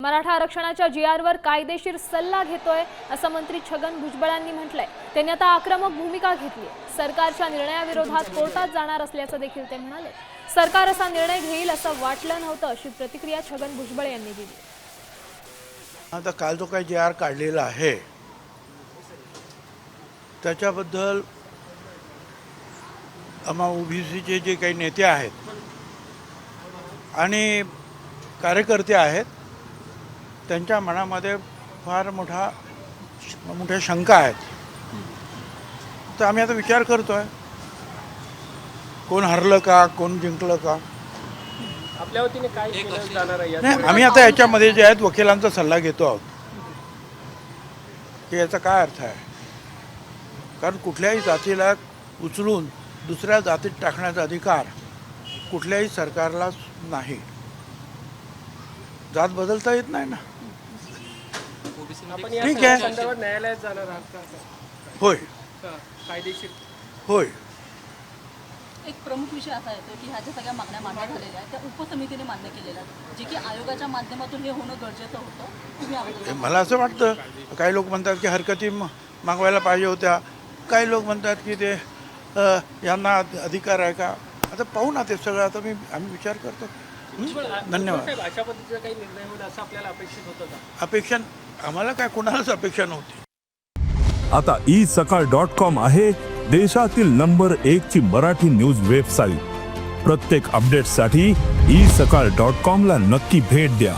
मराठा आरक्षणाच्या जीआरवर कायदेशीर सल्ला घेतोय असं मंत्री छगन भुजबळांनी म्हटलंय। त्यांनी आता आक्रमक भूमिका घेतली। सरकारच्या निर्णयाविरोधात कोर्टात जाणार असल्याचं देखील ते म्हणाले। सरकार असा निर्णय घेईल असं वाटलं नव्हतं अशी प्रतिक्रिया छगन भुजबळ यांनी दिली। आता काल जो काही जीआर काढलेला आहे त्याच्याबद्दल आम्हा ओबीसीचे जे काही नेते आहेत आणि कार्यकर्ते आहेत त्यांच्या मनामध्ये फार मोठ्या शंका आहेत। तर आम्ही आता विचार करतोय कोण हरलं का कोण जिंकलं का। आपल्या वतीने काय केलं जाणार आहे? नाही, आम्ही आता याच्यामध्ये जे आहेत वकिलांचा सल्ला घेतो आहोत की याचा काय अर्थ आहे। कारण कुठल्याही जातीला उचलून दुसऱ्या जातीत टाकण्याचा अधिकार कुठल्याही सरकारला नाही। जात बदलता येत नाही ना। आपण या ठीक आहे। संदर्भात न्यायालयात जाणार आहात का? होय कायदेशीर होय। एक प्रमुख विषय असा येतो की ह्या ज्या सगळ्या मागण्या मान्य झालेल्या आहेत त्या उपसमितीने मान्य केलेल्या आहेत, जे की आयोगाच्या माध्यमातून हे होणं गरजेचं होतं। तुम्ही मला असं वाटतं काही लोक म्हणतात की हरकती मागवायला पाहिजे होत्या, काही लोक म्हणतात की ते यांना अधिकार आहे का। आता पाहू ना ते सगळं। आता आम्ही विचार करतो। धन्यवाद। अशा पद्धतीचा काही निर्णय होईल असं आपल्याला अपेक्षित होतं का? अपेक्षा आम्हाला काय कुणालाच अपेक्षा नव्हती। आता isakal.com आहे देशातील नंबर 1 ची मराठी न्यूज वेबसाईट। प्रत्येक अपडेटसाठी isakal.com ला नक्की भेट द्या।